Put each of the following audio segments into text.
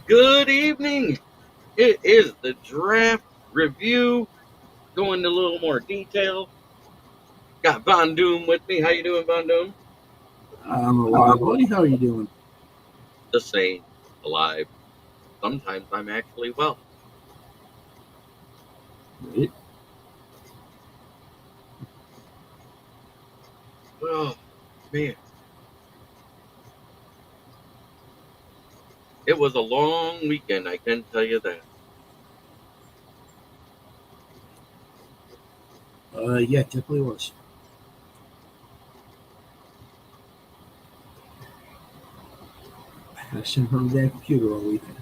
Good evening. It is the draft review. Go into a little more detail. Got Von Doom with me. How you doing, Von Doom? I'm alive, buddy. How are you doing? The same. Alive. Sometimes I'm actually well. Great. Oh, man. It was a long weekend, I can tell you that. Yeah, it definitely was. I sat in front of that computer all weekend.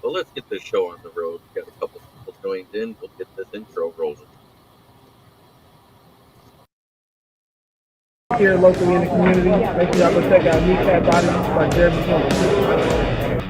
Well, let's get this show on the road. Got a couple people joined in. We'll get this intro rolling. Here locally in the community. Make sure y'all go check out Kneecap Body by Jeremy Holmes.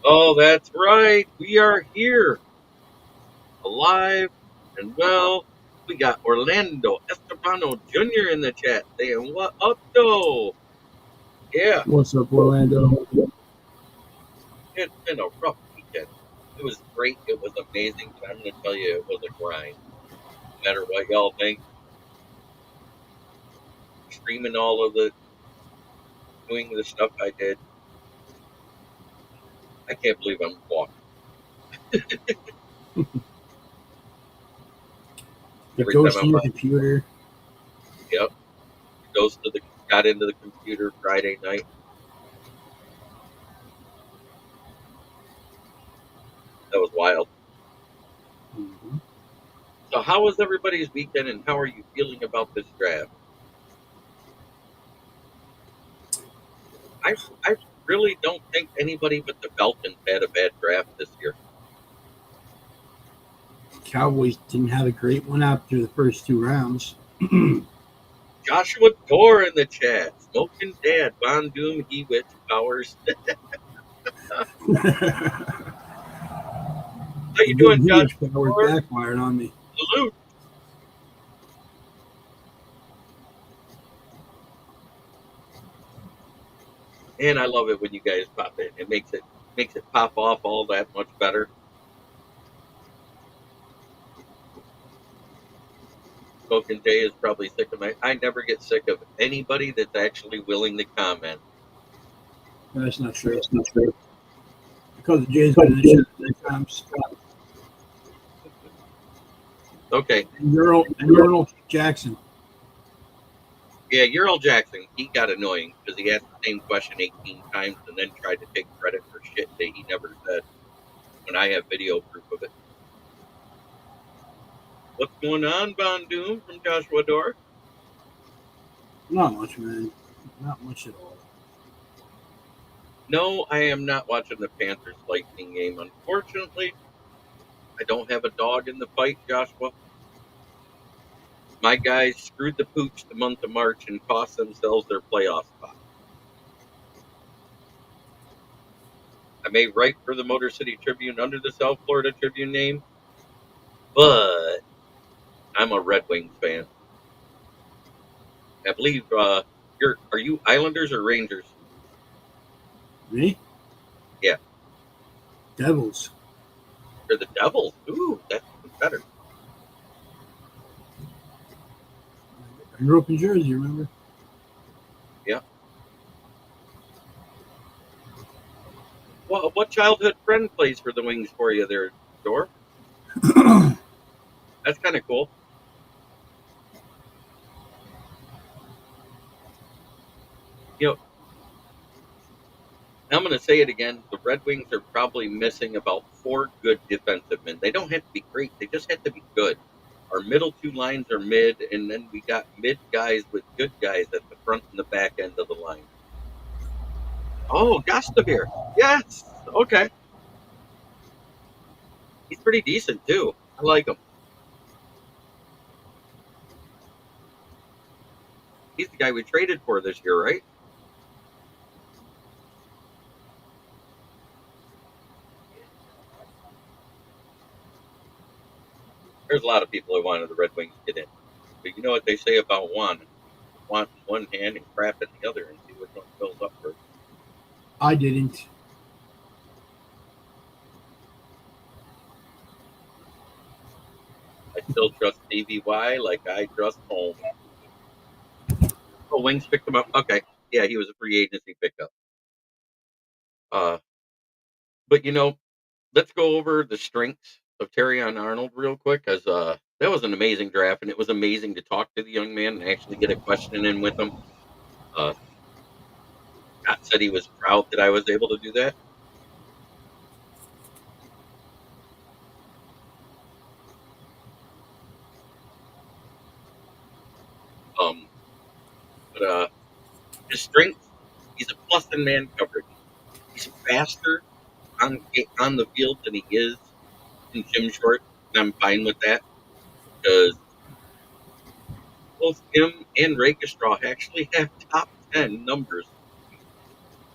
Oh, that's right. We are here. Alive and well. We got Orlando Estefano Jr. in the chat saying, "What up, though?" Yeah, What's up, Orlando? it's been a rough weekend. It was great. It was amazing. But I'm going to tell you, it was a grind. No matter what y'all think, streaming all of the, doing the stuff I did, I can't believe I'm walking. It Every time goes to I'm your up, computer. yep, goes to the, got into the computer Friday night. That was wild. Mm-hmm. So, how was everybody's weekend, and how are you feeling about this draft? I, I really don't think anybody but the Falcons had a bad draft this year. Cowboys didn't have a great one after the first two rounds. Joshua Dorr in the chat. Smoking Dad. Von Doom, He-Witch, Powers. How you doing, He was Joshua powers Dorr? backfired on me. Salute. And I love it when you guys pop in. It makes it pop off all that much better. Smoking Jay is probably sick of my. I never get sick of anybody that's actually willing to comment. That's not true. Because Jay's been in the chat many times. Okay. And Earl Jackson. Yeah, Ural Jackson, he got annoying because he asked the same question 18 times and then tried to take credit for shit that he never said when I have video proof of it. What's going on, Von Doom from Joshua Dorr? Not much, man. Not much at all. No, I am not watching the Panthers Lightning game. Unfortunately, I don't have a dog in the fight, Joshua. My guys screwed the pooch the month of March and cost themselves their playoff spot. I may write for the Motor City Tribune under the South Florida Tribune name, but I'm a Red Wings fan. I believe are you Islanders or Rangers? Me? Yeah, Devils. you're the Devils. Ooh, that's even better. I grew up in Jersey, remember? Yeah. Well, what childhood friend plays for the Wings for you there, Dor? That's kind of cool. You know, I'm going to say it again. The Red Wings are probably missing about 4 good defensive men. They don't have to be great. They just have to be good. Our middle 2 lines are mid, and then we got mid guys with good guys at the front and the back end of the line. Oh, Gastabir. Yes. Okay. He's pretty decent, too. I like him. He's the guy we traded for this year, right? There's a lot of people who wanted the Red Wings to get in. But you know what they say about wanting? Want in one hand and crap in the other, and see which one fills up first. I didn't. I still trust DVY like I trust Holmes. Oh, Wings picked him up. Okay. Yeah, he was a free agency pickup. But let's go over the strengths of Terry on Arnold real quick, as that was an amazing draft, and it was amazing to talk to the young man and actually get a question in with him. Uh, Scott said he was proud that I was able to do that. Um, but his strengths, he's a plus in man coverage. He's faster on the field than he is in gym shorts, and I'm fine with that because both him and Rakestraw actually have top 10 numbers.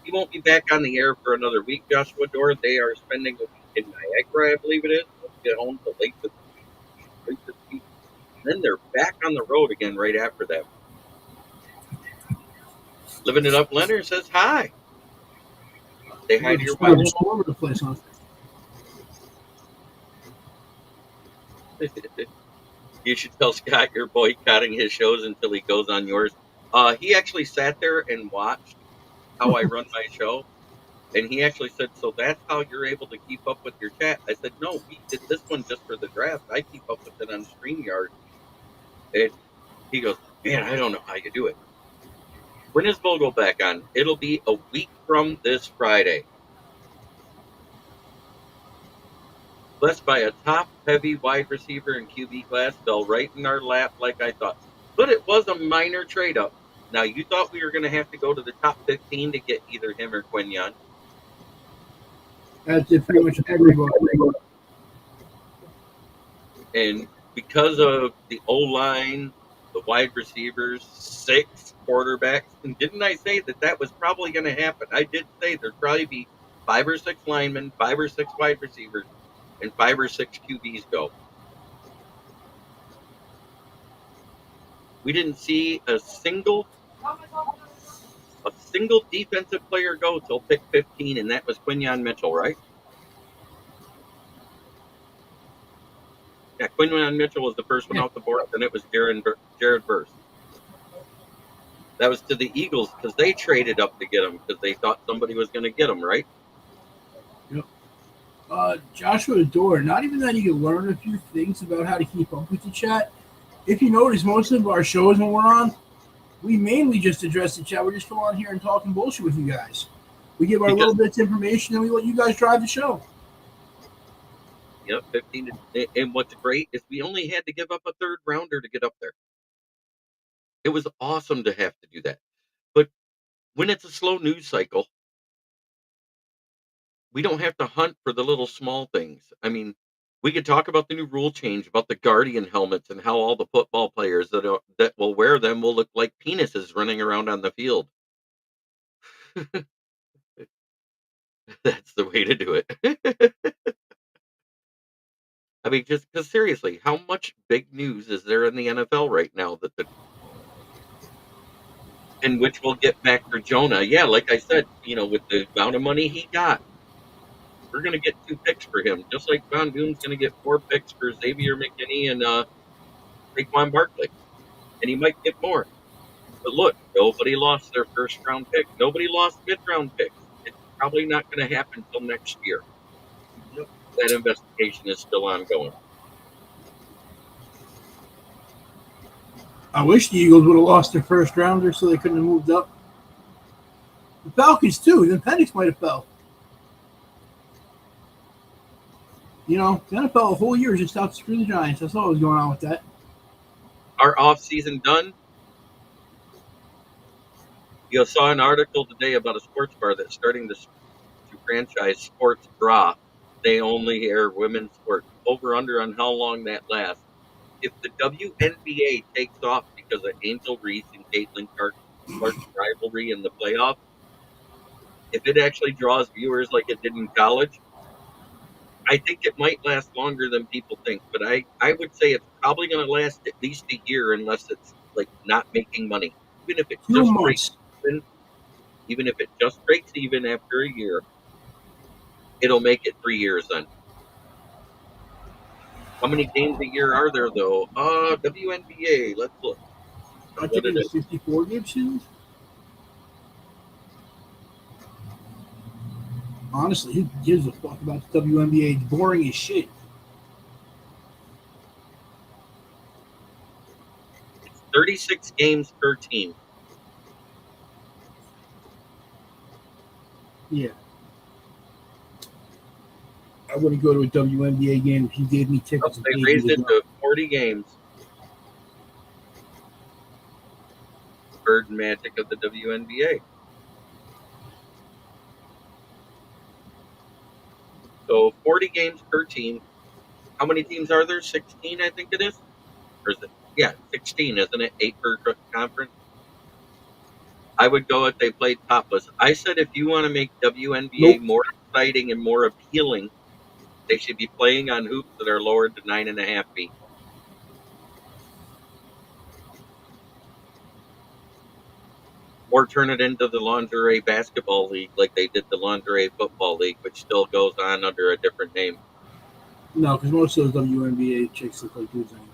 He won't be back on the air for another week, Joshua Dore. They are spending a week in Niagara, I believe it is. They'll get home to late this week. And then they're back on the road again right after that. Living it up, Leonard says hi. Say hi to your wife. All over the place, huh? You should tell Scott you're boycotting his shows until he goes on yours. He actually sat there and watched how I run my show. And he actually said, so that's how you're able to keep up with your chat. I said, no, we did this one just for the draft. I keep up with it on StreamYard. And he goes, man, I don't know how you do it. When is Vogel back on? It'll be a week from this Friday. Blessed by a top-heavy wide receiver and QB class, fell right in our lap like I thought. But it was a minor trade-up. Now, you thought we were going to have to go to the top 15 to get either him or Quinyon. That's it, pretty much everybody. And because of the O-line, the wide receivers, 6 quarterbacks, and didn't I say that was probably going to happen? I did say there'd probably be 5 or 6 linemen, 5 or 6 wide receivers, and 5 or 6 QBs go. We didn't see a single defensive player go till pick 15, and that was Quinyon Mitchell, right? Yeah, Quinyon Mitchell was the first one off the board, then it was Jared Verse. That was to the Eagles because they traded up to get him because they thought somebody was going to get him, right? Yep. Joshua Dore, not even that you can learn a few things about how to keep up with the chat. If you notice, most of our shows when we're on, we mainly just address the chat. We're just going on here and talking bullshit with you guys. We give our little bits of information and we let you guys drive the show. Yep, 15. And what's great is we only had to give up a 3rd rounder to get up there. It was awesome to have to do that. But when it's a slow news cycle, we don't have to hunt for the little small things. I mean, we could talk about the new rule change about the Guardian helmets and how all the football players that will wear them will look like penises running around on the field. That's the way to do it. I mean, just because seriously, how much big news is there in the NFL right now and which we'll get back for Jonah? Yeah, like I said, with the amount of money he got, we're going to get 2 picks for him, just like Von Boone's going to get 4 picks for Xavier McKinney and Saquon Barkley, and he might get more. But look, nobody lost their first-round pick. Nobody lost mid-round picks. It's probably not going to happen until next year. Yep. That investigation is still ongoing. I wish the Eagles would have lost their first rounder so they couldn't have moved up. Falcons too. The appendix might have fell. You know, the NFL a whole year just out to screw the Giants. That's all that was going on with that. Our off season done. You saw an article today about a sports bar that's starting to franchise sports bra. They only air women's sports. Over under on how long that lasts. If the WNBA takes off because of Angel Reese and Caitlin Clark's rivalry in the playoffs, if it actually draws viewers like it did in college, I think it might last longer than people think. But I would say it's probably going to last at least a year unless it's like not making money. Even if it 2 just breaks months. even, even if it just breaks even after a year, it'll make it 3 years then. How many games a year are there though? WNBA. Let's look. I think it was 54 game seasons. Honestly, who gives a fuck about the WNBA? It's boring as shit. It's 36 games per team. Yeah. I wouldn't go to a WNBA game if you gave me tickets. They raised it to 40 games. Bird magic of the WNBA. So 40 games per team. How many teams are there? 16, I think it is. Or is it? Yeah, 16, isn't it? 8 per conference. I would go if they played topless. I said if you want to make WNBA more exciting and more appealing, they should be playing on hoops that are lowered to 9.5 feet. Or turn it into the lingerie basketball league like they did the lingerie football league, which still goes on under a different name. No, because most of those WNBA chicks look like dudes anyway.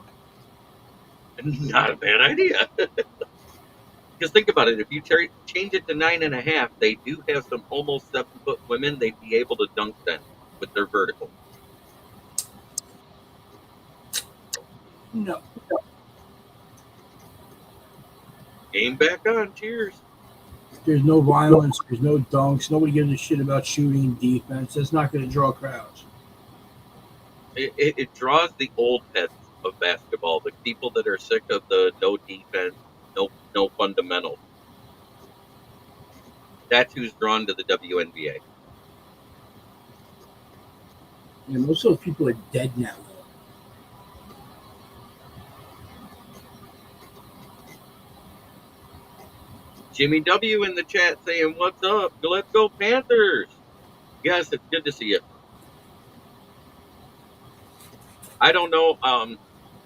Not a bad idea. Because think about it, if you change it to 9.5, they do have some almost 7-foot women. They'd be able to dunk then with their vertical. No. Game back on. Cheers. There's no violence. There's no dunks. Nobody gives a shit about shooting defense. That's not going to draw crowds. It draws the old heads of basketball, the people that are sick of the no defense, no fundamentals. That's who's drawn to the WNBA. And most of those people are dead now. Jimmy W in the chat saying, "What's up? Let's go Panthers!" Yes, it's good to see you. I don't know.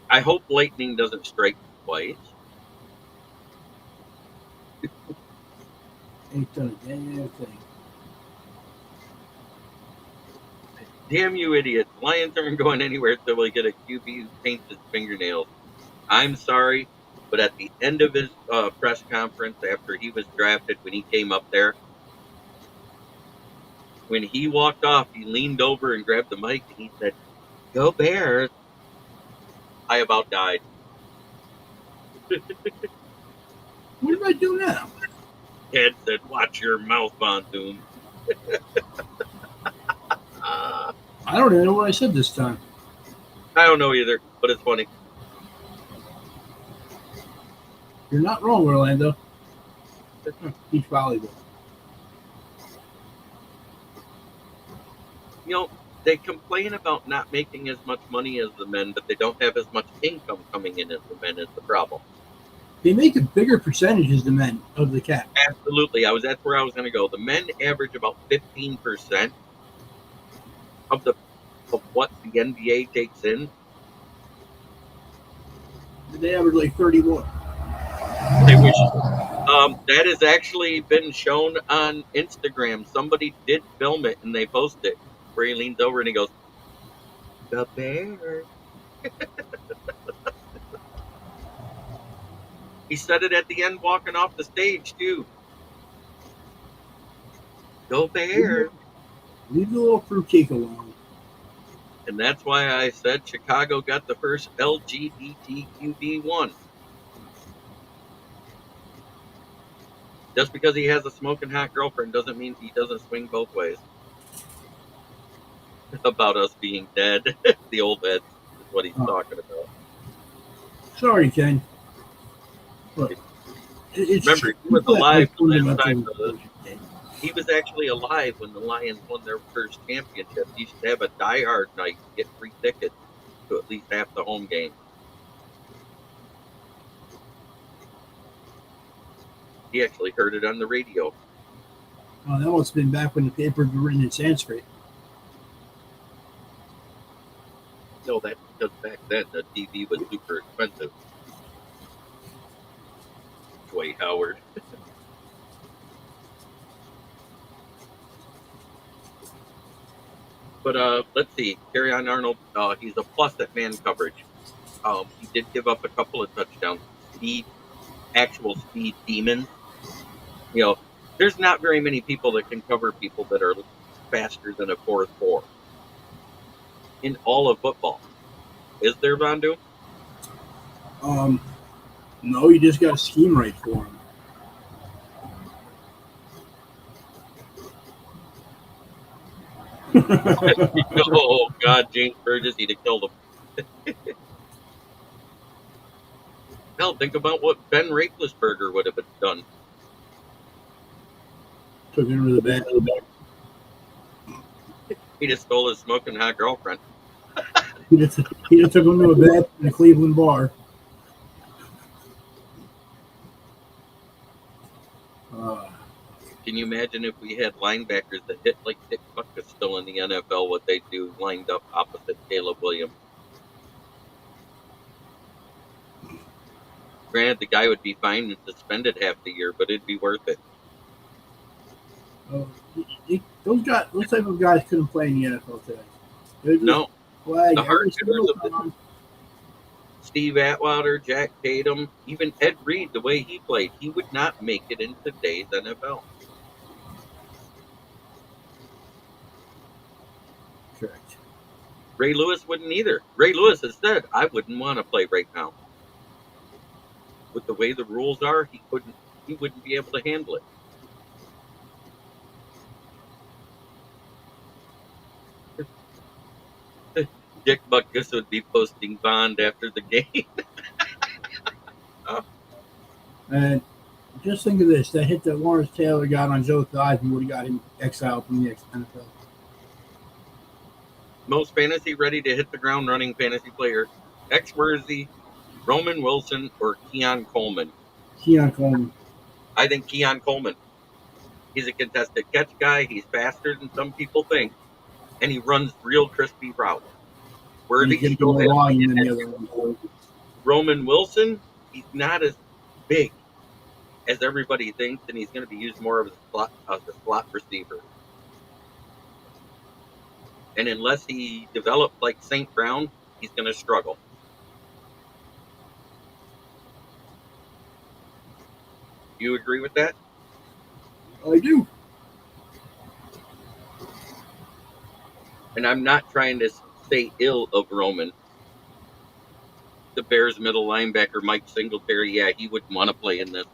I hope lightning doesn't strike twice. Ain't done a damn thing. Damn you idiots. Lions aren't going anywhere until we get a QB who paints his fingernails. I'm sorry, but at the end of his press conference after he was drafted, when he came up there, when he walked off, he leaned over and grabbed the mic and he said, "Go Bears." I about died. What did I do now? Dad said, "Watch your mouth, Bontoon." I don't even know what I said this time. I don't know either, but it's funny. You're not wrong, Orlando. Beach volleyball. You know, they complain about not making as much money as the men, but they don't have as much income coming in as the men is the problem. They make a bigger percentage as the men of the cap. Absolutely. That's where I was going to go. The men average about 15% of what the NBA takes in. They average like 31. I wish. That has actually been shown on Instagram. Somebody did film it and they posted it where he leans over and he goes, "The Bears." He said it at the end walking off the stage too. "Go Bears." Leave the little fruitcake alone. And that's why I said Chicago got the first LGBTQB1. Just because he has a smoking hot girlfriend doesn't mean he doesn't swing both ways. About us being dead, the old heads is what he's talking about. Sorry, Ken. Look, it's Remember, he was people that alive like the last fundamental time. intelligence. He was actually alive when the Lions won their first championship. He should have a die-hard night, get free tickets to at least half the home games. He actually heard it on the radio. Oh, that must have been back when the papers were written in Sanskrit. No, that's because back then the TV was super expensive. Dwight Howard. But let's see. Carry-on Arnold, he's a plus at man coverage. He did give up a couple of touchdowns. Actual speed demons. You know, there's not very many people that can cover people that are faster than a 4.4 in all of football. Is there, Vondu? No, you just got to scheme right for him. Oh, God, James Burgess, he'd have killed him. Hell, think about what Ben Roethlisberger would have done. Took him to the bed. He just stole his smoking hot girlfriend. He just took him to a bed in a Cleveland bar. Can you imagine if we had linebackers that hit like Dick Butkus still in the NFL, what they'd do lined up opposite Caleb Williams? Granted, the guy would be fined and suspended half the year, but it'd be worth it. Those type of guys couldn't play in the NFL today. No. Flag The every hard single hitters of time. Steve Atwater, Jack Tatum, even Ed Reed, the way he played, he would not make it in today's NFL. Correct. Ray Lewis wouldn't either. Ray Lewis has said, I wouldn't want to play right now. With the way the rules are, he wouldn't be able to handle it. Dick Butkus would be posting Bond after the game. And just think of this: that hit that Lawrence Taylor got on Joe Theismann would have got him exiled from the NFL. Most fantasy ready to hit the ground running fantasy player: X Worthy, Roman Wilson, or Keon Coleman. Keon Coleman. I think Keon Coleman. He's a contested catch guy. He's faster than some people think, and he runs real crispy routes. Worthy He's still more has volume than the other one. Roman Wilson. He's not as big as everybody thinks, and he's going to be used more as a slot receiver. And unless he develops like St. Brown, he's going to struggle. Do you agree with that? I do. And I'm not trying to say ill of Roman. The Bears middle linebacker, Mike Singletary, yeah, he wouldn't want to play in this.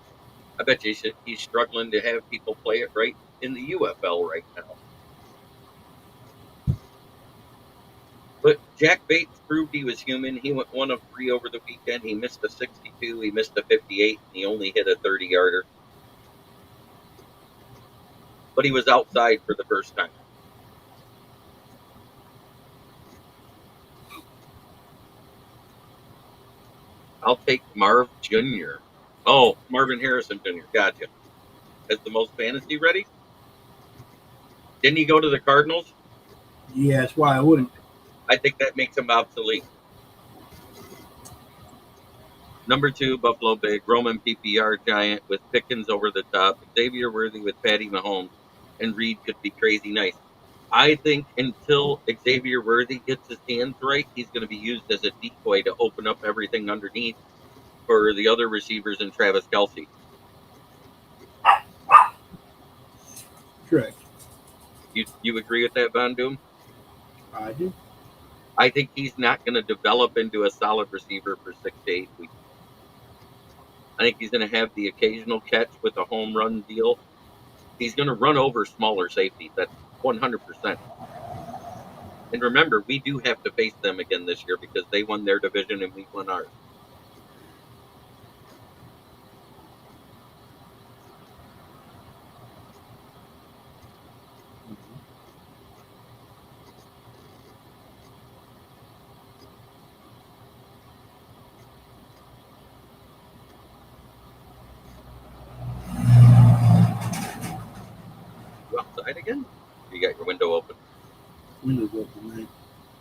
I bet you he's struggling to have people play it right in the UFL right now. But Jack Bates proved he was human. He went 1 of 3 over the weekend. He missed a 62, he missed a 58, and he only hit a 30-yarder. But he was outside for the first time. I'll take Marv Jr. Oh, Marvin Harrison Jr. Gotcha. As the most fantasy ready? Didn't he go to the Cardinals? Yeah, that's why I wouldn't. I think that makes him obsolete. Number 2, Buffalo Big, Roman PPR giant with Pickens over the top, Xavier Worthy with Patty Mahomes, and Reed could be crazy nice. I think until Xavier Worthy gets his hands right, he's going to be used as a decoy to open up everything underneath for the other receivers and Travis Kelce. Correct. You agree with that, Von Doom? I do. I think he's not going to develop into a solid receiver for 6 to 8 weeks. I think he's going to have the occasional catch with a home run deal. He's going to run over smaller safeties. That's 100%. And remember, we do have to face them again this year because they won their division and we won ours. You outside again? You got your window open. Windows open, man.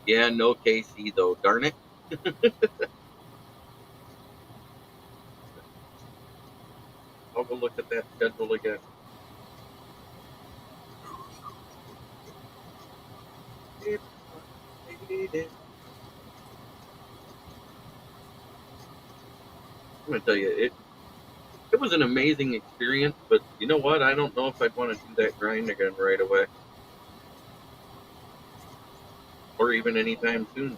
Yeah, no KC though. Darn it. I'll go look at that schedule again. If I made it. I'm gonna tell you, it was an amazing experience, but you know what? I don't know if I'd want to do that grind again right away, or even anytime soon.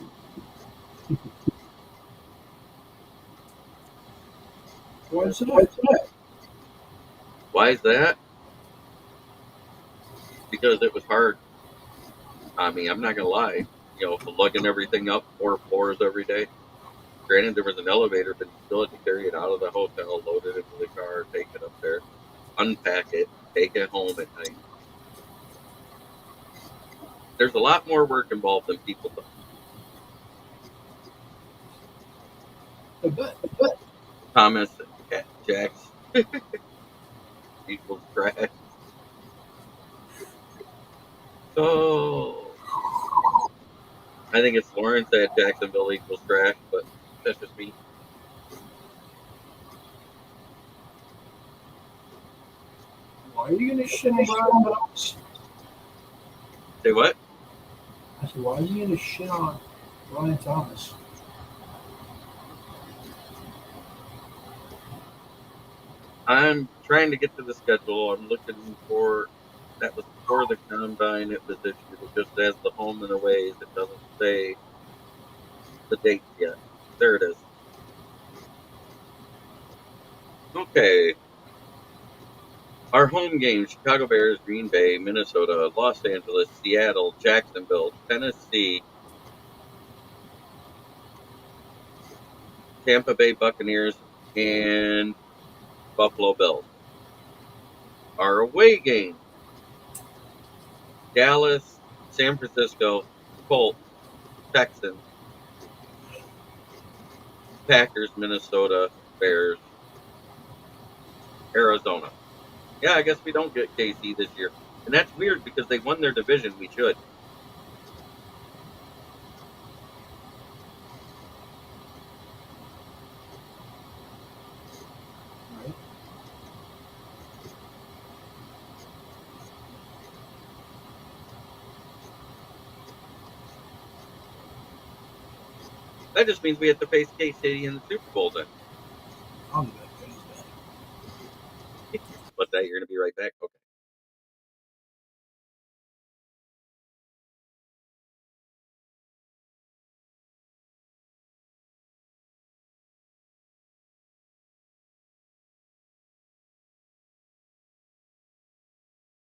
What's that? Why is that? Because it was hard. I mean, I'm not gonna lie. Lugging everything up 4 floors every day. Granted, there was an elevator, but you still had to carry it out of the hotel, load it into the car, take it up there, unpack it, take it home at night. There's a lot more work involved than people think. I bet. Thomas Jacks equals trash. Oh, I think it's Lawrence at Jacksonville equals trash, but that's just me. Why are you gonna shit on Brian Thomas? Say what? I said, why are you gonna shit on Brian Thomas? I'm trying to get to the schedule. I'm looking for that was before the combine. It was issued. It just has the home and aways. It doesn't say the dates yet. There it is. Okay. Our home games: Chicago Bears, Green Bay, Minnesota, Los Angeles, Seattle, Jacksonville, Tennessee, Tampa Bay Buccaneers, and Buffalo Bills. Our away games: Dallas, San Francisco, Colts, Texans, Packers, Minnesota, Bears, Arizona. Yeah, I guess we don't get KC this year. And that's weird because they won their division. We should. Right? That just means we have to face KC in the Super Bowl then. I'll be back. He's back. But that you're going to be right back. Okay.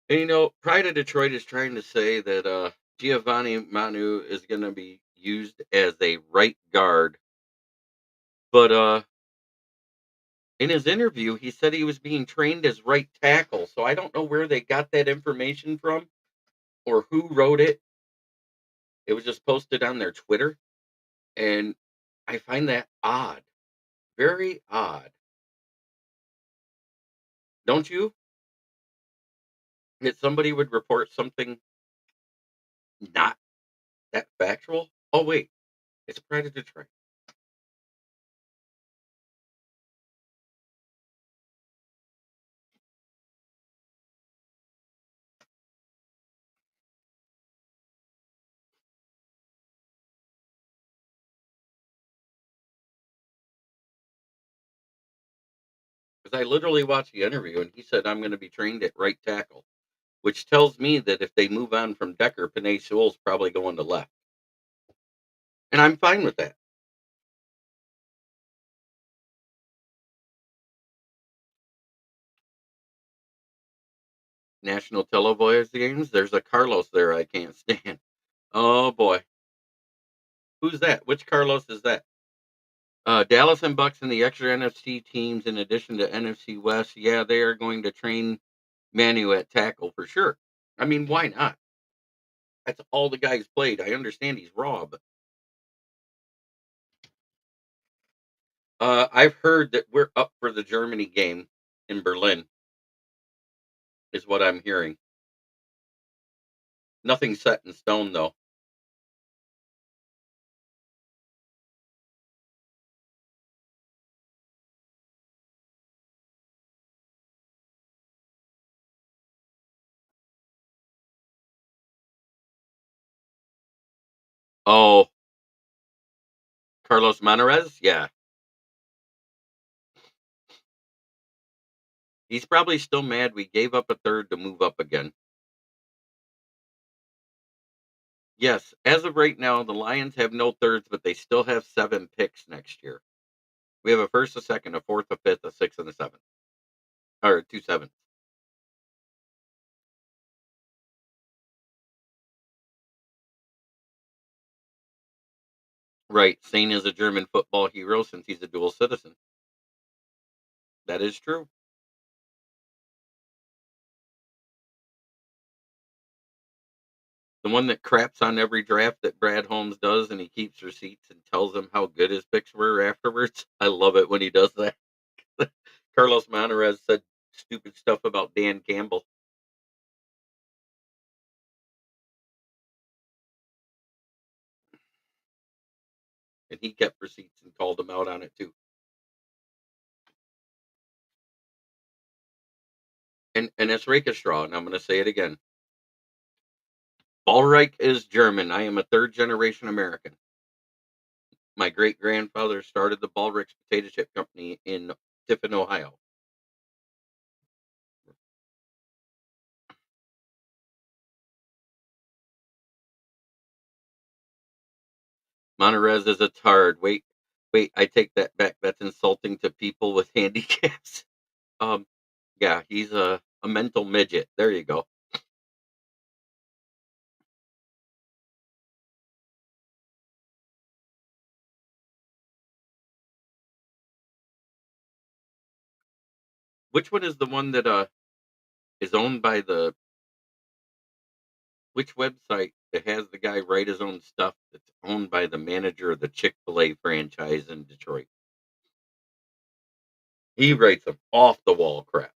And Pride of Detroit is trying to say that Giovanni Manu is going to be used as a right guard. But in his interview, he said he was being trained as right tackle. So I don't know where they got that information from or who wrote it. It was just posted on their Twitter. And I find that odd. Very odd. Don't you? That somebody would report something not that factual? Oh, wait. It's Pride of Detroit. Because I literally watched the interview and he said, I'm going to be trained at right tackle, which tells me that if they move on from Decker, Panay Sewell's probably going to left. And I'm fine with that. National televised games. There's a Carlos there I can't stand. Oh boy, who's that? Which Carlos is that? Dallas and Bucks and the extra NFC teams, in addition to NFC West. Yeah, they are going to train Manu at tackle for sure. I mean, why not? That's all the guy's played. I understand he's raw, but I've heard that we're up for the Germany game in Berlin, is what I'm hearing. Nothing set in stone, though. Oh, Carlos Monarez? Yeah. He's probably still mad we gave up a third to move up again. Yes, as of right now, the Lions have no thirds, but they still have 7 picks next year. We have a first, a second, a fourth, a fifth, a sixth, and a seventh. Or 2 sevenths. Right. Sane is a German football hero since he's a dual citizen. That is true. The one that craps on every draft that Brad Holmes does, and he keeps receipts and tells them how good his picks were afterwards. I love it when he does that. Carlos Monarez said stupid stuff about Dan Campbell, and he kept receipts and called him out on it too. And it's Rakestraw, and I'm going to say it again. Ballreich is German. I am a third generation American. My great grandfather started the Ballreich's potato chip company in Tiffin, Ohio. Monterez is a tard. Wait, I take that back. That's insulting to people with handicaps. Um, yeah, he's a mental midget. There you go. Which one is the one that is owned by the which website that has the guy write his own stuff that's owned by the manager of the Chick-fil-A franchise in Detroit? He writes some off the wall crap.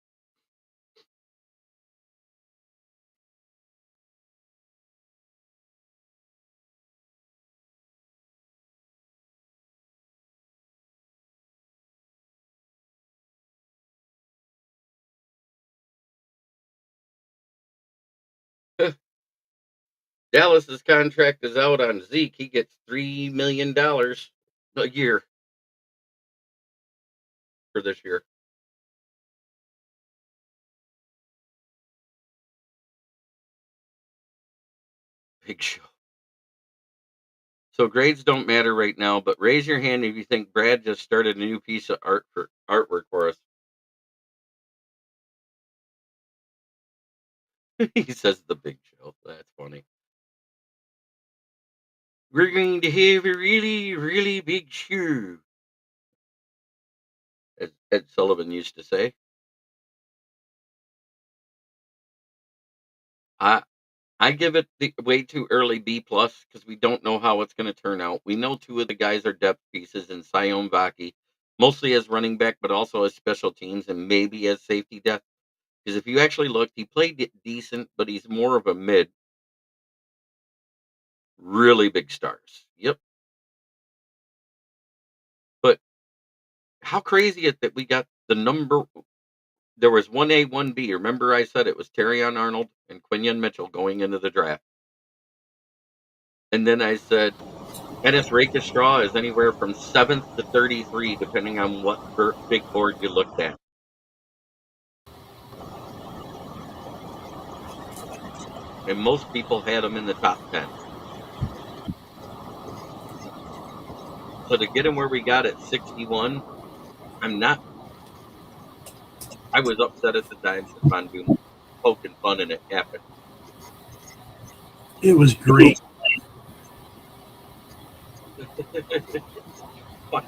Dallas's contract is out on Zeke. He gets $3 million a year for this year. Big show. So grades don't matter right now, but raise your hand if you think Brad just started a new piece of artwork for us. He says the big show. That's funny. We're going to have a really, really big show, as Ed Sullivan used to say. I I give it the way too early B plus because we don't know how it's going to turn out. We know 2 of the guys are depth pieces in Sion Vaki, mostly as running back, but also as special teams and maybe as safety depth. Because if you actually looked, he played decent, but he's more of a mid. Really big stars. Yep. But how crazy it that we got the number. There was 1A, 1B. Remember I said it was Terrion Arnold and Quinion Mitchell going into the draft. And then I said Ennis Rakestraw is anywhere from 7th to 33, depending on what big board you looked at. And most people had him in the top 10. So to get him where we got at 61, I'm not. I was upset at the time for Von Doom. poking fun and it happened. It was great. Wow.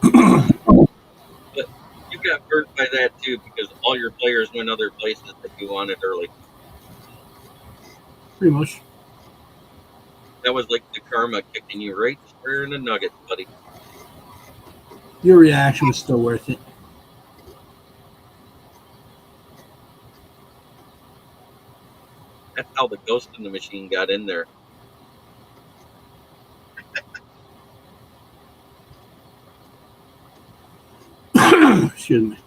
But you got burnt by that too because all your players went other places that you wanted early. Pretty much. That was like the karma kicking you right square in the nuggets, buddy. Your reaction was still worth it. That's how the ghost in the machine got in there. Excuse me.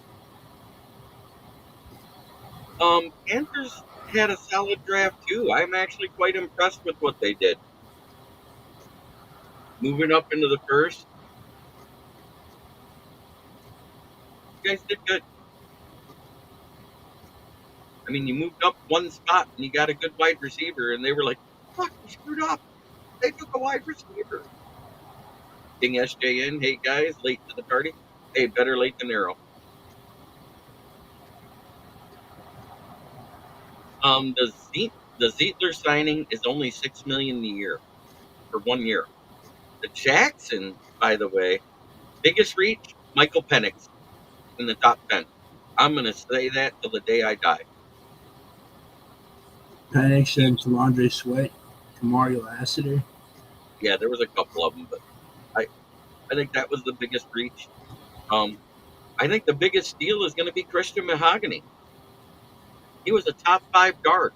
Panthers had a solid draft too. I'm actually quite impressed with what they did. Moving up into the first, you guys did good. I mean, you moved up one spot and you got a good wide receiver, and they were like, "Fuck, we screwed up. They took a wide receiver." King SJ in, hey guys, late to the party. Hey, better late than never. The Zietler signing is only $6 million a year for 1 year. The Jackson, by the way, biggest reach, Michael Penix in the top 10. I'm gonna say that till the day I die. Penix and Tamondre Sweat, Kamari Lassiter. Yeah, there was a couple of them, but I think that was the biggest reach. I think the biggest steal is going to be Christian Mahogany. He was a top 5 guard.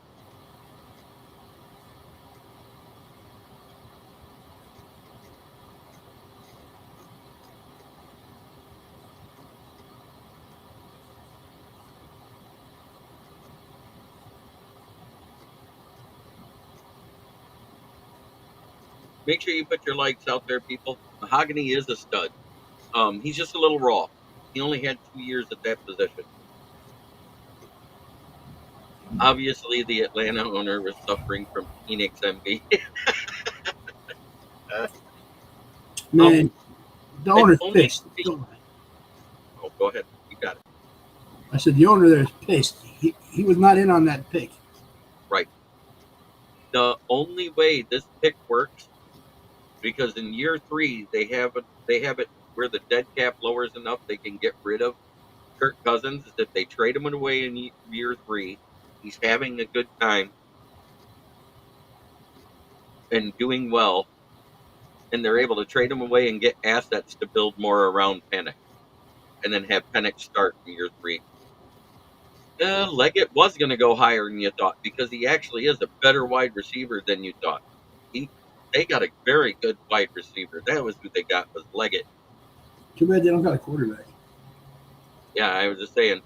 Make sure you put your likes out there, people. Mahogany is a stud. He's just a little raw. He only had 2 years at that position. Obviously, the Atlanta owner was suffering from Phoenix envy. Man, the owner's only pissed. Oh, go ahead. You got it. I said the owner there is pissed. He was not in on that pick. Right. The only way this pick works, because in year 3 they have it where the dead cap lowers enough they can get rid of Kirk Cousins, is if they trade him away in year 3. He's having a good time and doing well, and they're able to trade him away and get assets to build more around Penix, and then have Penix start in year 3. Leggett was going to go higher than you thought because he actually is a better wide receiver than you thought. They got a very good wide receiver. That was who they got, was Leggett. Too bad they don't got a quarterback. Yeah, I was just saying,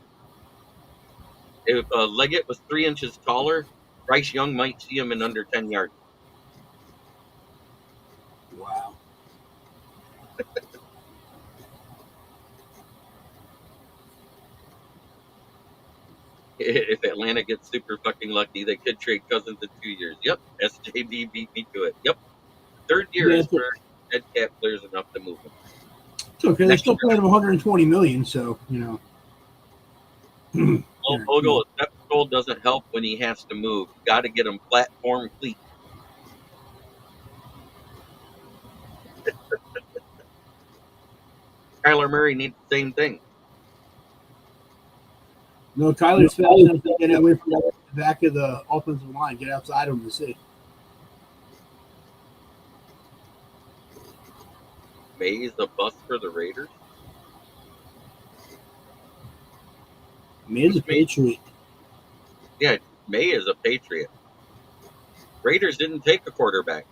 if Leggett was 3 inches taller, Bryce Young might see him in under 10 yards. Wow. If Atlanta gets super fucking lucky, they could trade Cousins in 2 years. Yep, SJB beat me to it. Yep, 3rd year is where dead cap players enough to move them. It's okay. They still paid him $120 million, so Well, Ogle, step goal doesn't help when he has to move. You got to get him platform cleat. Kyler Murray needs the same thing. No, Tyler's fast enough to get away from the back of the offensive line, get outside of him to see. May is a bust for the Raiders. May is a Patriot. Yeah, May is a Patriot. Raiders didn't take a quarterback.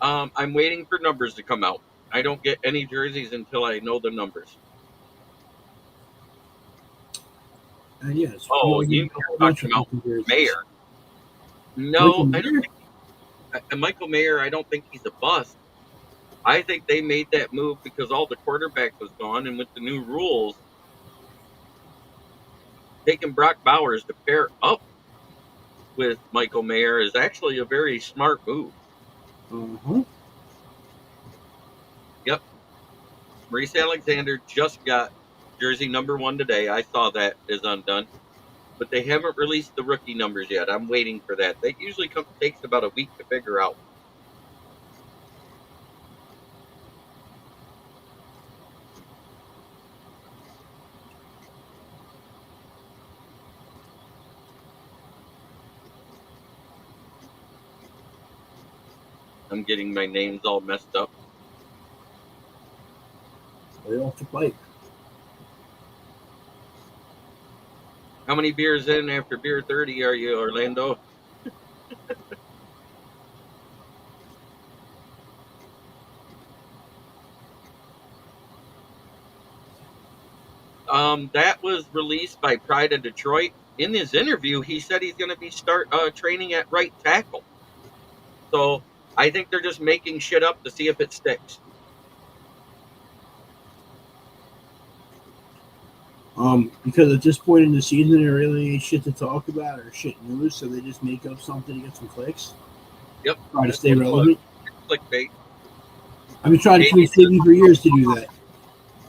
I'm waiting for numbers to come out. I don't get any jerseys until I know the numbers. Yes. Oh, you're talking about Mayer. No, I don't think Michael Mayer, I don't think he's a bust. I think they made that move because all the quarterback was gone, and with the new rules, taking Brock Bowers to pair up with Michael Mayer is actually a very smart move. Uh-huh. Yep. Maurice Alexander just got jersey number 1 today. I saw that is undone, but they haven't released the rookie numbers yet. I'm waiting for that. That usually takes about a week to figure out. I'm getting my names all messed up. Lay off the pipe. How many beers in after beer 30 are you, Orlando? That was released by Pride of Detroit. In his interview, he said he's going to be training at right tackle. So I think they're just making shit up to see if it sticks. Because at this point in the season, there really ain't shit to talk about or shit news, so they just make up something to get some clicks. Yep. Try to stay relevant. Clickbait. I've been trying to convince Davey for years to do that.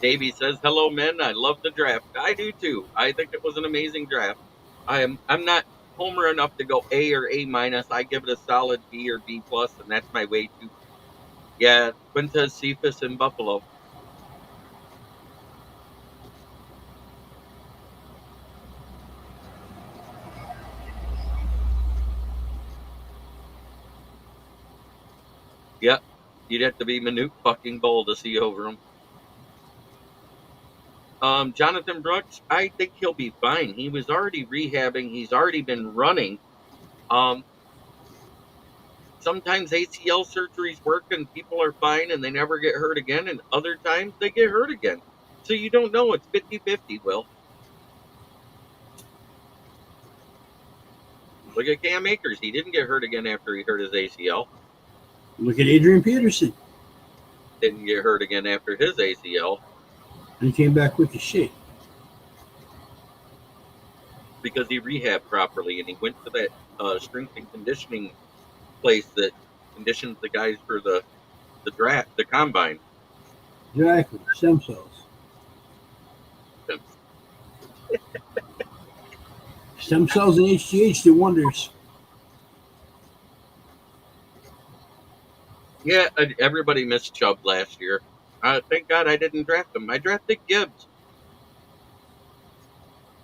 Davey says, "Hello, men. I love the draft. I do too. I think it was an amazing draft. I'm not homer enough to go A or A minus. I give it a solid B or B plus, and that's my way to. Yeah, Quintez Cephas in Buffalo. Yep, you'd have to be Manute fucking Bowl to see over him. Jonathan Brooks, I think he'll be fine. He was already rehabbing. He's already been running. Um, Sometimes ACL surgeries work and people are fine and they never get hurt again, and other times they get hurt again. So you don't know. It's 50-50, Will. Look at Cam Akers. He didn't get hurt again after he hurt his ACL. Look at Adrian Peterson. Didn't get hurt again after his ACL. And he came back quick as shit. Because he rehabbed properly and he went to that strength and conditioning place that conditions the guys for the draft, the combine. Exactly. Stem cells. Stem cells and HGH do wonders. Yeah, everybody missed Chubb last year. Thank God I didn't draft him. I drafted Gibbs.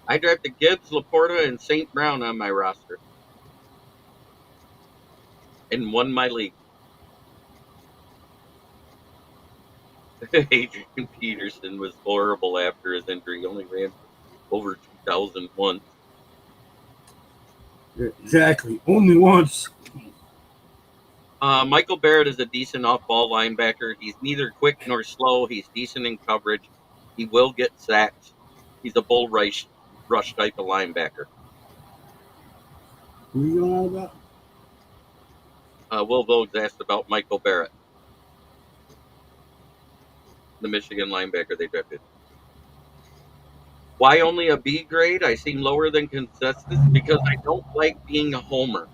Laporta, and St. Brown on my roster. And won my league. Adrian Peterson was horrible after his injury. He only ran over 2,000 once. Exactly. Only once. Michael Barrett is a decent off-ball linebacker. He's neither quick nor slow. He's decent in coverage. He will get sacks. He's a bull rush type of linebacker. Who are you going on about? Will Vogt asked about Michael Barrett, the Michigan linebacker they drafted. Why only a B grade? I seem lower than consensus because I don't like being a homer.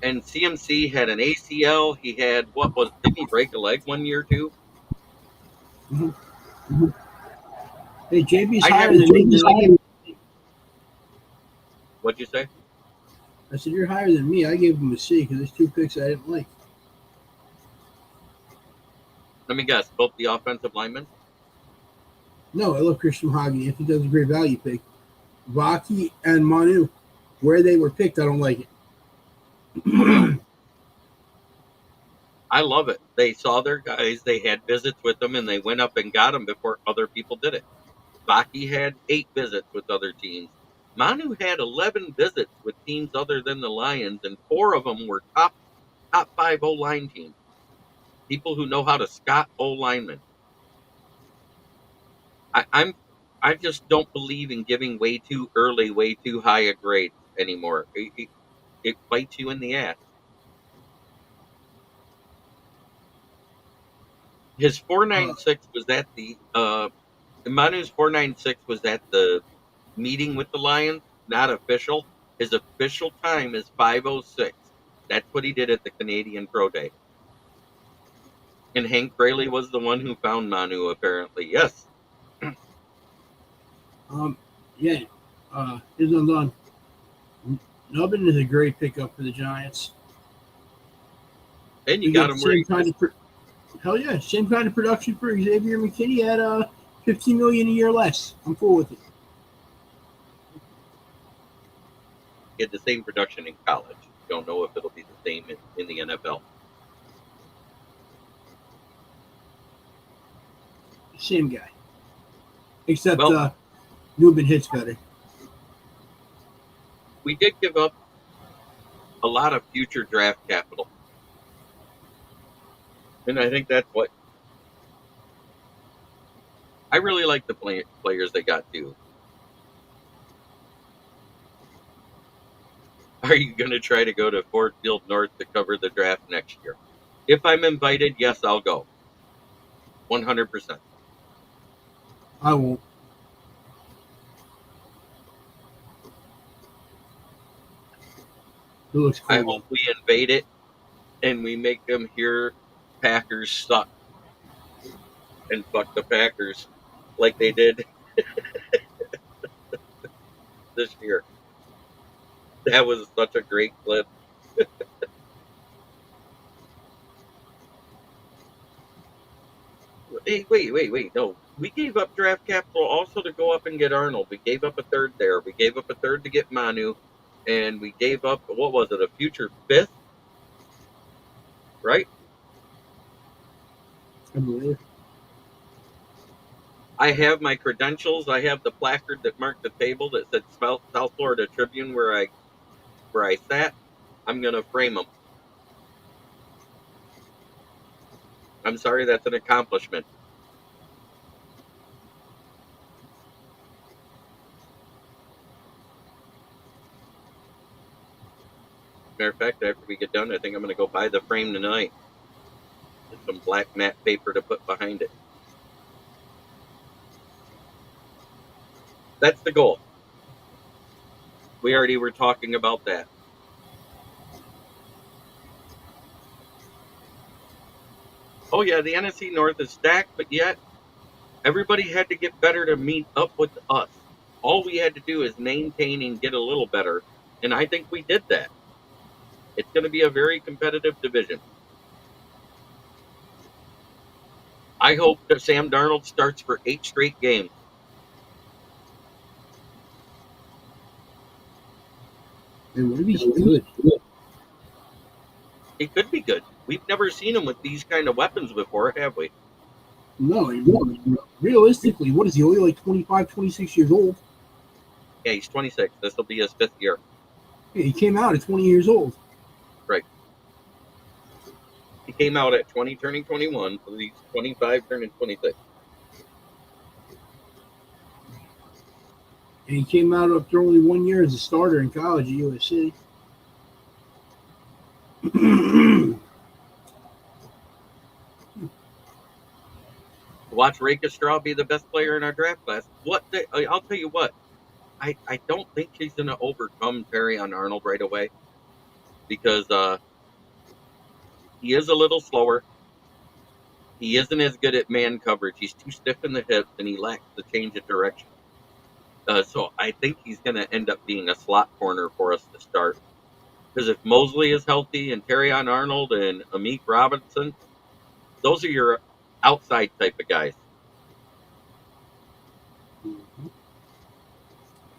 And CMC had an ACL. He had didn't he break a leg one year too? Mm-hmm. Mm-hmm. Hey, JB's higher than me. What'd you say? I said, you're higher than me. I gave him a C because there's 2 picks I didn't like. Let me guess. Both the offensive linemen? No, I love Christian Mahogany. I think that was a great value pick. Vaki and Manu, where they were picked, I don't like it. I love it. They saw their guys. They had visits with them, and they went up and got them before other people did it. Vaki had 8 visits with other teams. Manu had 11 visits with teams other than the Lions, and 4 of them were top 5 O-line teams. People who know how to scout O-linemen. I just don't believe in giving way too early, way too high a grade anymore. It bites you in the ass. His 4.96 was at the Manu's 4.96 was at the meeting with the Lions, not official. His official time is 5.06. That's what he did at the Canadian Pro Day. And Hank Braley was the one who found Manu, apparently. Yes. Yeah. Here's undone. Nubbin is a great pickup for the Giants. And you We got get the him where same he kind of hell yeah, same kind of production for Xavier McKinney at $15 million a year less. I'm cool with it. had the same production in college. Don't know if it'll be the same in the NFL. Same guy, except Well, Newman hits better. we did give up a lot of future draft capital. And I think that's what I really like the players they got too. Are you going to try to go to Ford Field North to cover the draft next year? If I'm invited, yes, I'll go. 100%. I won't. It looks I cool. hope we invade it and we make them hear Packers suck and fuck the Packers like they did this year. That was such a great clip. Hey, wait. No, we gave up draft capital also to go up and get Arnold. We gave up a third there. We gave up a third to get Manu, and we gave up what was it? A future fifth, right? I believe. I have my credentials. I have the placard that marked the table that said South Florida Tribune where I sat. I'm gonna frame them. I'm sorry, that's an accomplishment. Matter of fact, after we get done, I think I'm gonna go buy the frame tonight. Get some black matte paper to put behind it. That's the goal. We already were talking about that. Oh yeah, the NFC North is stacked, but yet everybody had to get better to meet up with us. All we had to do is maintain and get a little better, and I think we did that. It's going to be a very competitive division. I hope that Sam Darnold starts for 8 straight games. And what if he's good? He could be good. We've never seen him with these kind of weapons before, have we? No, realistically, what is he? Only like 25, 26 years old. Yeah, he's 26. This will be his 5th year. Yeah, he came out at 20 years old. Right. He came out at 20 turning 21, so he's 25 turning 26. And he came out after only 1 year as a starter in college at USC. Watch Raka Straw be the best player in our draft class. I'll tell you what. I don't think he's going to overcome Terry on Arnold right away because he is a little slower. He isn't as good at man coverage. He's too stiff in the hips and he lacks the change of direction. So I think he's going to end up being a slot corner for us to start. Because if Mosley is healthy and Terry on Arnold and Amik Robinson, those are your outside type of guys.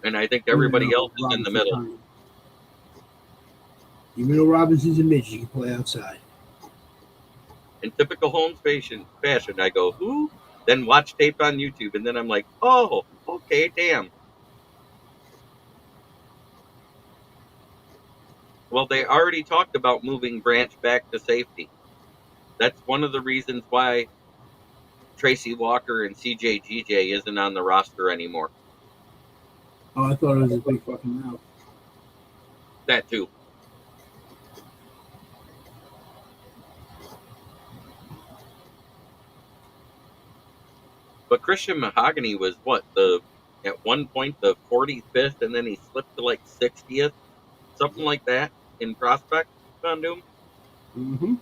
And I think everybody else is in the middle. Even though Robinson's a midget, he can play outside. In typical Holmes fashion, I go, who? Then watch tape on YouTube, and then I'm like, oh, okay, damn. Well, they already talked about moving Branch back to safety. That's one of the reasons why Tracy Walker and CJ GJ isn't on the roster anymore. Oh, I thought it was a big fucking mouth. That too. But Christian Mahogany was at one point the 45th, and then he slipped to like 60th, something like that in prospect found him. Mm-hmm.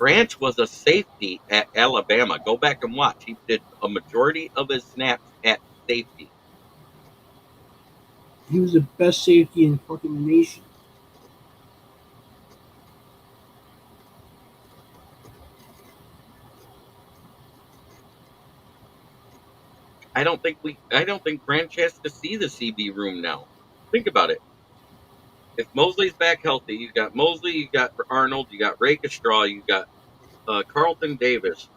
Branch was a safety at Alabama. Go back and watch. He did a majority of his snaps at safety. He was the best safety in fucking the nation. I don't think Branch has to see the CB room now. Think about it. If Mosley's back healthy, you got Mosley, you got Arnold, you got Ray Straw, you got Carlton Davis,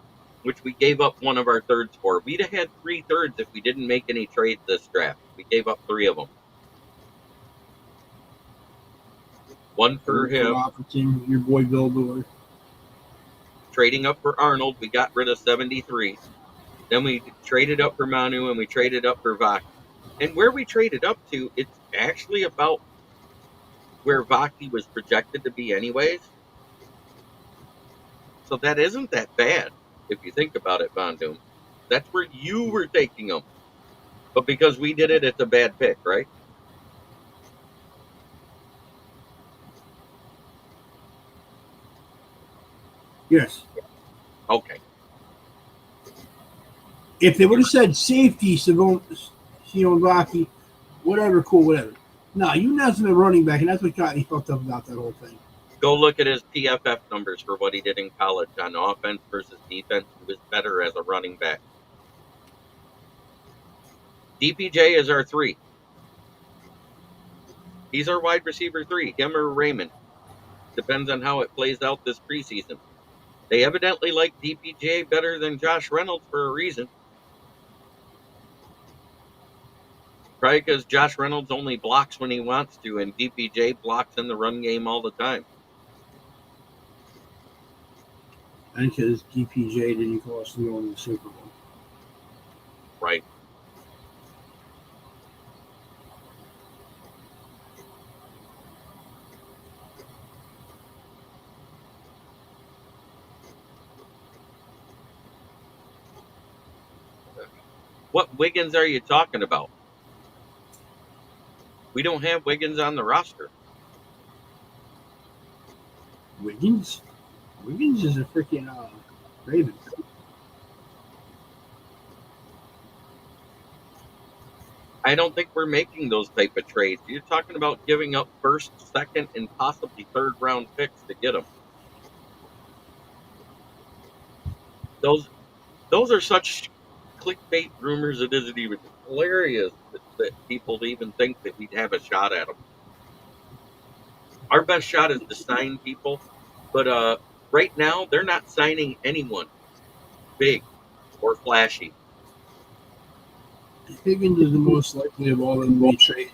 which we gave up one of our thirds for. We'd have had 3 thirds if we didn't make any trades this draft. We gave up 3 of them. One for him. Robinson, your boy Bill Dor. Trading up for Arnold, we got rid of 73. Then we traded up for Manu and we traded up for Vaki. And where we traded up to, it's actually about where Vaki was projected to be anyways. So that isn't that bad if you think about it, Von Doom. That's where you were taking them. But because we did it, it's a bad pick, right? Yes. Okay. If they would have said safety, Sion Vaki, whatever, cool, whatever. No, you announced him a running back, and that's what got me fucked up about that whole thing. Go look at his PFF numbers for what he did in college on offense versus defense. He was better as a running back. DPJ is our 3. He's our wide receiver 3, him or Raymond. Depends on how it plays out this preseason. They evidently like DPJ better than Josh Reynolds for a reason. Probably because Josh Reynolds only blocks when he wants to, and DPJ blocks in the run game all the time. And because DPJ didn't cost them going to the Super Bowl. Right. What Wiggins are you talking about? We don't have Wiggins on the roster. Wiggins? Wiggins is a freaking Raven. I don't think we're making those type of trades. You're talking about giving up first, second, and possibly third round picks to get them. Those are such clickbait rumors. It isn't even hilarious that people even think that we'd have a shot at them. Our best shot is to sign people, but right now they're not signing anyone big or flashy. Higgins is the most likely of all of them to be traded.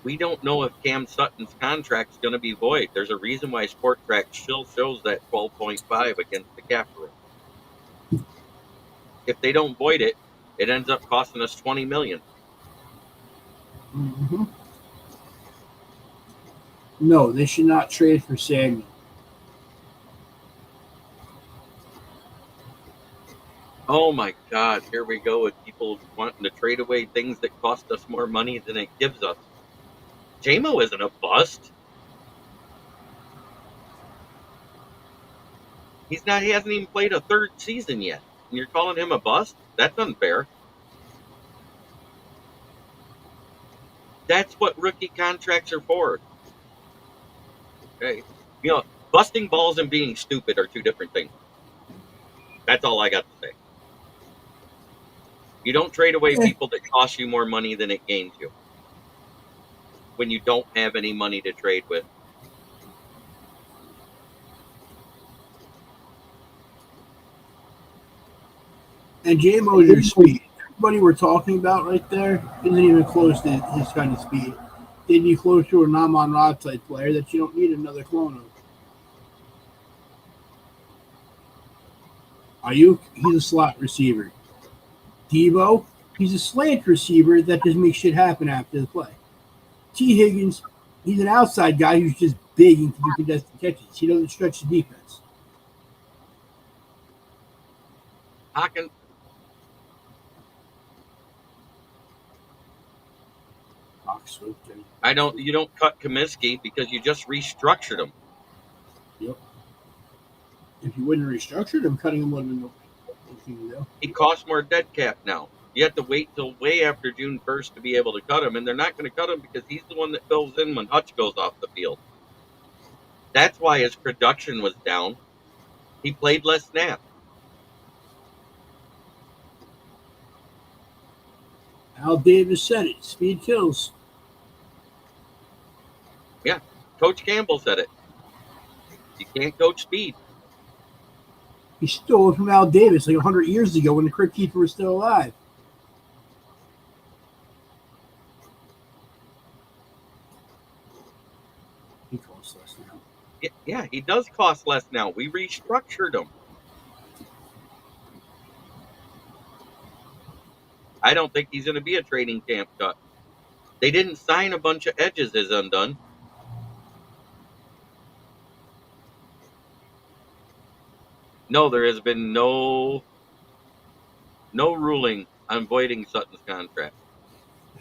We don't know if Cam Sutton's contract's going to be void. There's a reason why Sport Track still shows that 12.5 against the cap room. If they don't void it, it ends up costing us $20 million. Mm-hmm. No, they should not trade for Samuel. Oh my God, here we go with people wanting to trade away things that cost us more money than it gives us. JMO isn't a bust. He hasn't even played a third season yet. And you're calling him a bust? That's unfair. That's what rookie contracts are for. Okay. Busting balls and being stupid are 2 different things. That's all I got to say. You don't trade away people that cost you more money than it gains you when you don't have any money to trade with. And JMO is your speed. Everybody we're talking about right there isn't even close to his kind of speed. They'd be close to a Namon Rod type player that you don't need another clone of. Ayuk, he's a slot receiver. Devo, he's a slant receiver that just makes shit happen after the play. T. Higgins, he's an outside guy who's just big and can do contested catches. He doesn't stretch the defense. sucks. Okay. You don't cut Comiskey because you just restructured him. Yep. If you wouldn't restructure him, cutting him wouldn't have anything to do. He costs more dead cap now. You have to wait till way after June 1st to be able to cut him, and they're not going to cut him because he's the one that fills in when Hutch goes off the field. That's why his production was down. He played less snaps. Al Davis said it. Speed kills. Yeah, Coach Campbell said it. You can't coach speed. He stole it from Al Davis like 100 years ago when the Crypt Keeper was still alive. He costs less now. Yeah, he does cost less now. We restructured him. I don't think he's going to be a training camp cut. They didn't sign a bunch of edges as undone. No, there has been no ruling on voiding Sutton's contract.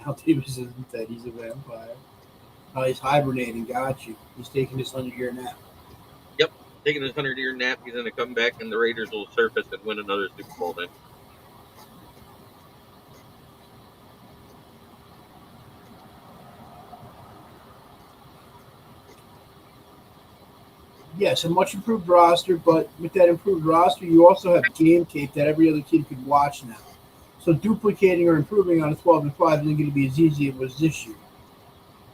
Al Davis isn't dead. He's a vampire. Oh, he's hibernating. Got you. He's taking his 100-year nap. Yep, taking his 100-year nap. He's going to come back, and the Raiders will surface and win another Super Bowl then. Yes, a much improved roster, but with that improved roster, you also have game tape that every other team could watch now. So duplicating or improving on a 12-5 isn't going to be as easy as it was this year.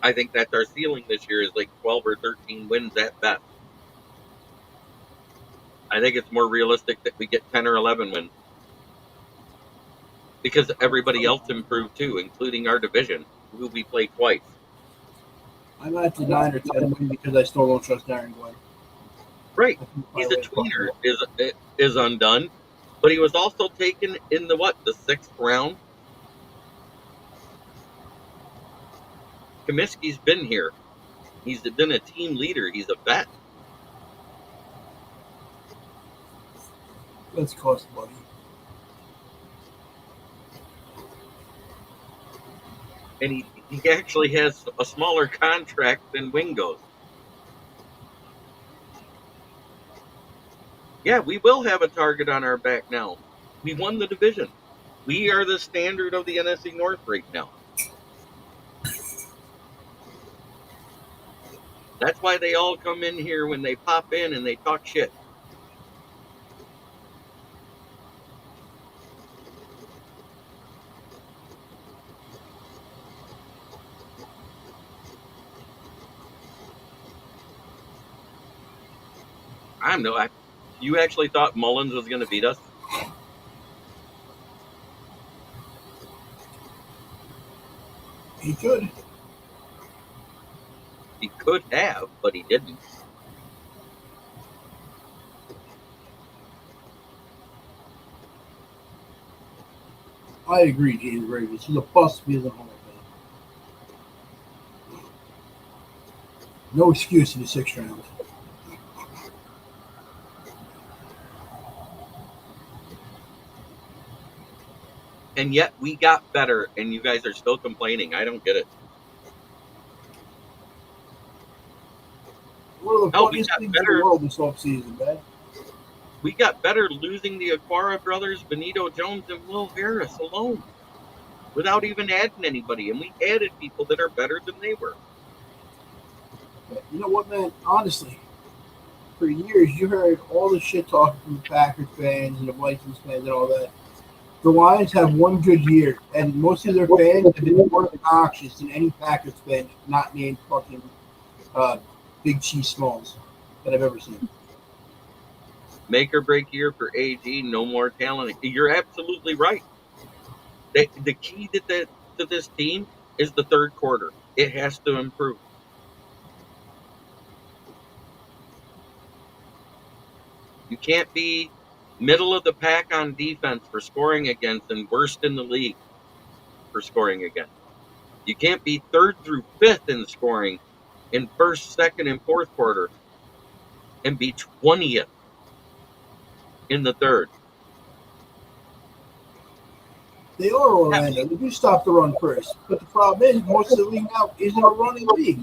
I think that's our ceiling this year is like 12 or 13 wins at best. I think it's more realistic that we get 10 or 11 wins. Because everybody else improved too, including our division, who we played twice. I'm at the 9 or 10 win because I still don't trust Darren Glenn. Right. He's a tweener, is undone. But he was also taken in the 6th round? Comiskey's been here. He's been a team leader. He's a vet. Let's cost money. And he actually has a smaller contract than Wingo's. Yeah, we will have a target on our back now. We won the division. We are the standard of the NFC North right now. That's why they all come in here when they pop in and they talk shit. I don't know. You actually thought Mullins was going to beat us? He could. He could have, but he didn't. I agree, James Ravens. He's a bust if he isn't Hall of Fame. No excuse in the 6th round. And yet we got better, and you guys are still complaining. I don't get it. One of the funniest things in the world this offseason, man. We got better losing the Aquara brothers, Benito Jones, and Will Harris alone, without even adding anybody. And we added people that are better than they were. You know what, man? Honestly, for years you heard all the shit talking from the Packers fans and the Vikings fans and all that. The Lions have one good year, and most of their fans have been more obnoxious than any Packers fan not named fucking Big Cheese Smalls that I've ever seen. Make or break year for AG, no more talent. You're absolutely right. The key to this team is the third quarter. It has to improve. You can't be middle of the pack on defense for scoring against and worst in the league for scoring against. You can't be 3rd through 5th in scoring in 1st, 2nd, and 4th quarter and be 20th in the 3rd. They are Orlando. They do stop the run first. But the problem is, most of the league now isn't a running league.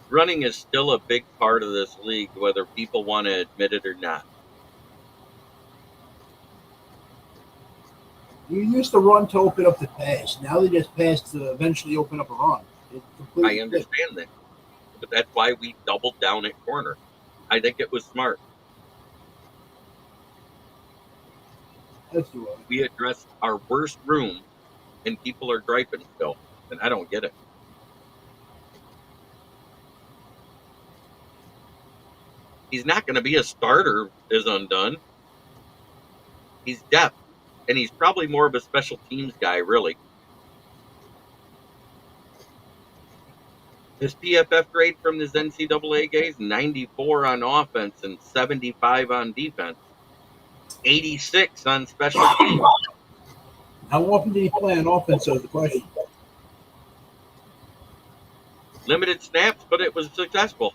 Running is still a big part of this league, whether people want to admit it or not. You used to run to open up the pass. Now they just pass to eventually open up a run. It's completely I understand that, but that's why we doubled down at corner. I think it was smart. That's the way. We addressed our worst room, and people are griping still, and I don't get it. He's not going to be a starter, is undone. He's depth, and he's probably more of a special teams guy, really. His PFF grade from his NCAA games, 94 on offense and 75 on defense. 86 on special teams. How often did he play on offense? Is the question. Limited snaps, but it was successful.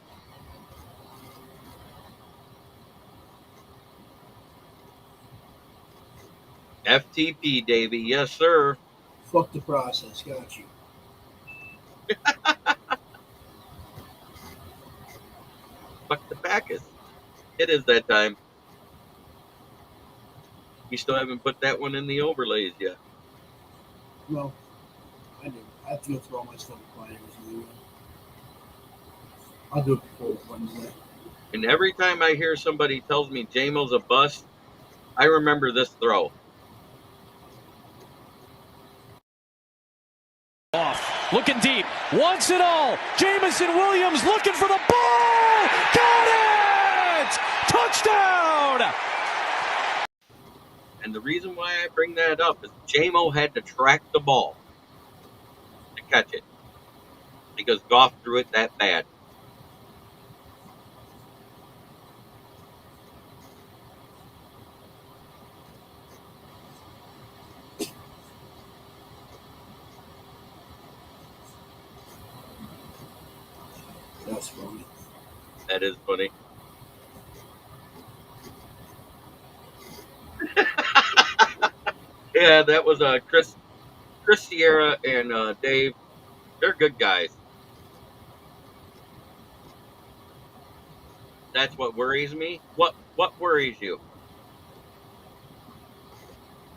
FTP, Davey. Yes, sir. Fuck the process. Got you. Fuck the Bacchus. It is that time. You still haven't put that one in the overlays yet. No, I do. I have to go through all my stuff and find everything. I'll do it before Wednesday. And every time I hear somebody tells me JMO's a bust, I remember this throw. Off, looking deep, wants it all. Jamison Williams looking for the ball. Got it! Touchdown! And the reason why I bring that up is JMO had to track the ball to catch it because Goff threw it that bad. That's funny. That is funny. Yeah, that was Chris Sierra and Dave. They're good guys. That's what worries me. What worries you?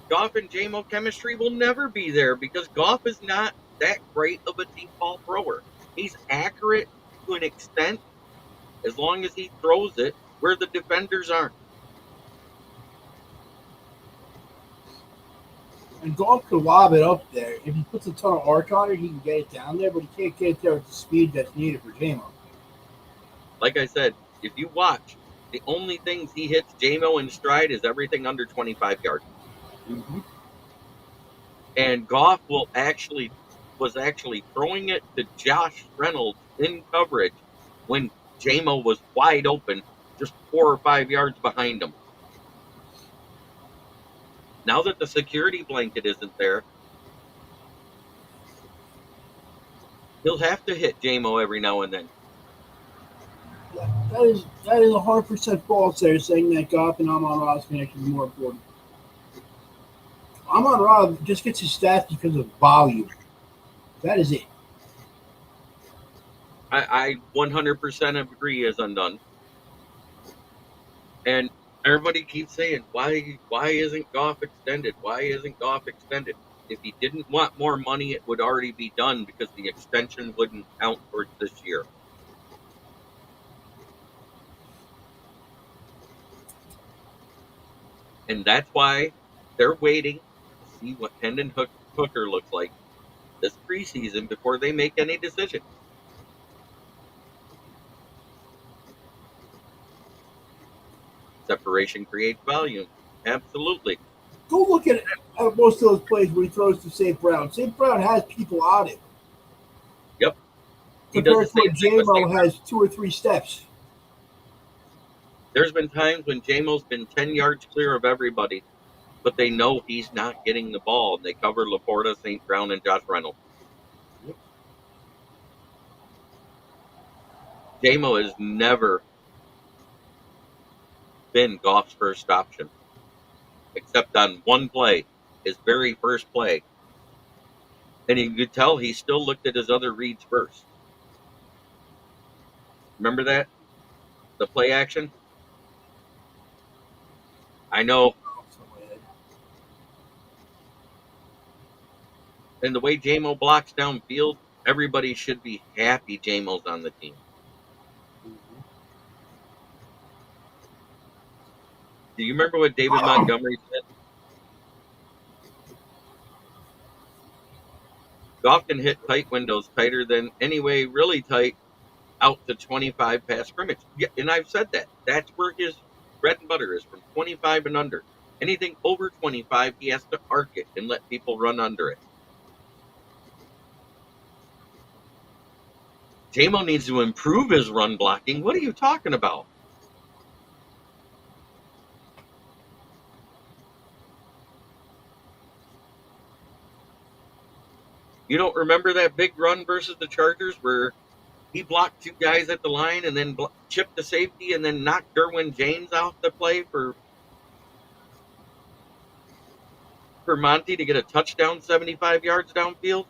Goff and JMO chemistry will never be there because Goff is not that great of a deep ball thrower. He's accurate to an extent as long as he throws it where the defenders aren't. And Goff could lob it up there. If he puts a ton of arc on it, he can get it down there, but he can't get it there at the speed that's needed for JMO. Like I said, if you watch, the only things he hits JMO in stride is everything under 25 yards. Mm-hmm. And Goff was actually throwing it to Josh Reynolds in coverage when JMO was wide open, just 4 or 5 yards behind him. Now that the security blanket isn't there, he'll have to hit JMO every now and then. That is 100% false there, saying that Goff and Amon Ra's connection is more important. Amon Ra just gets his stats because of volume. That is it. I 100% agree as undone. And everybody keeps saying, why isn't Goff extended? Why isn't Goff extended? If he didn't want more money, it would already be done because the extension wouldn't count towards this year. And that's why they're waiting to see what Hendon Hooker looks like this preseason before they make any decision. Separation creates volume. Absolutely. Go look at most of those plays where he throws to St. Brown. St. Brown has people on it. Yep. He Compared does to the same where thing JMO has 2 or 3 steps. There's been times when JMO's been 10 yards clear of everybody, but they know he's not getting the ball, and they cover Laporta, St. Brown, and Josh Reynolds. Yep. JMO has never been Goff's first option, except on one play, his very first play. And you could tell he still looked at his other reads first. Remember that? The play action? I know. And the way JMO blocks downfield, everybody should be happy JMO's on the team. Do you remember what David Montgomery said? You often hit tight windows tighter than anyway, really tight out to 25 past scrimmage. Yeah, and I've said that. That's where his bread and butter is, from 25 and under. Anything over 25, he has to arc it and let people run under it. JMO needs to improve his run blocking. What are you talking about? You don't remember that big run versus the Chargers where he blocked two guys at the line and then chipped the safety and then knocked Derwin James off the play for Monty to get a touchdown 75 yards downfield?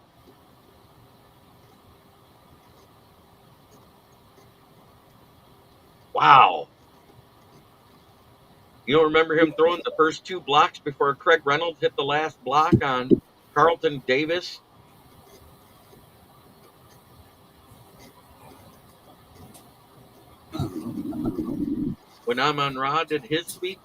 Wow. You don't remember him throwing the first two blocks before Craig Reynolds hit the last block on Carlton Davis? When Amon-Ra did his sweep?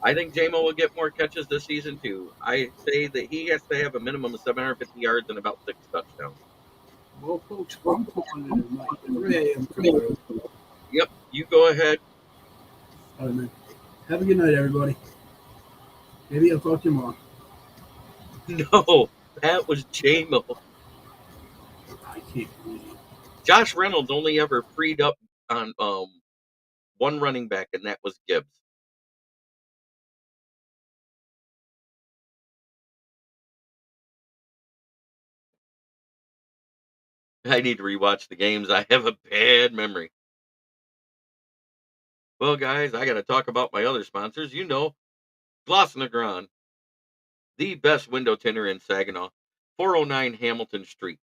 I think JMO will get more catches this season, too. I say that he has to have a minimum of 750 yards and about 6 touchdowns. Well, folks, I'm calling it a night. Hooray, I'm tired. Yep, you go ahead. All right, man. Have a good night, everybody. Maybe I'll talk to you tomorrow. No, that was JMO. I can't believe it. Josh Reynolds only ever freed up on one running back, and that was Gibbs. I need to rewatch the games. I have a bad memory. Well, guys, I got to talk about my other sponsors. You know, Gloss Negron, the best window tinner in Saginaw, 409 Hamilton Street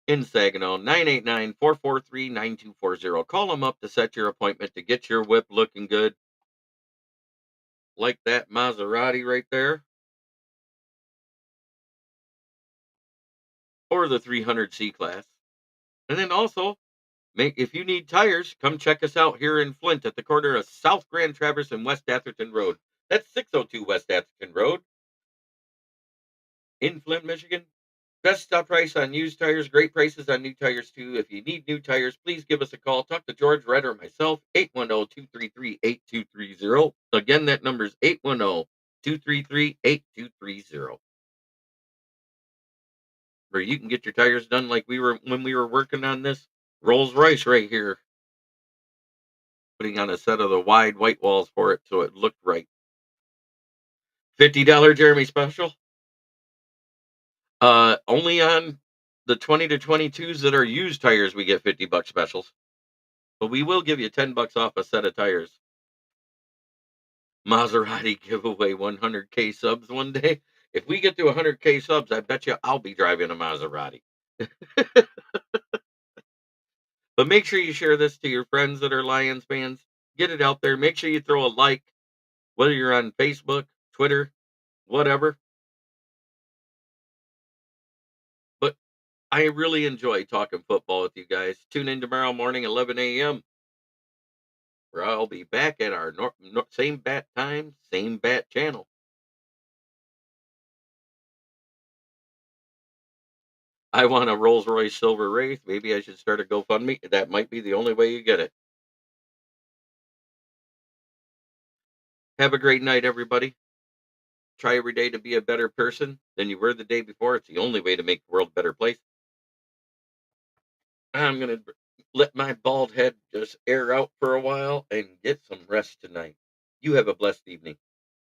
in Saginaw, 989-443-9240. Call them up to set your appointment to get your whip looking good, like that Maserati right there, or the 300 C-Class. And then also, if you need tires, come check us out here in Flint at the corner of South Grand Traverse and West Atherton Road. That's 602 West Atherton Road in Flint, Michigan. Best price on used tires, great prices on new tires too. If you need new tires, please give us a call. Talk to George Red or myself, 810-233-8230. Again, that number is 810-233-8230. Where you can get your tires done like we were when we were working on this Rolls Royce right here. Putting on a set of the wide white walls for it so it looked right. $50 Jeremy special. Only on the 20 to 22s that are used tires we get $50 specials. But we will give you $10 off a set of tires. Maserati giveaway 100K subs one day. If we get to 100K subs, I bet you I'll be driving a Maserati. But make sure you share this to your friends that are Lions fans. Get it out there. Make sure you throw a like, whether you're on Facebook, Twitter, whatever. But I really enjoy talking football with you guys. Tune in tomorrow morning, 11 a.m., where I'll be back at our same bat time, same bat channel. I want a Rolls Royce Silver Wraith. Maybe I should start a GoFundMe. That might be the only way you get it. Have a great night, everybody. Try every day to be a better person than you were the day before. It's the only way to make the world a better place. I'm going to let my bald head just air out for a while and get some rest tonight. You have a blessed evening.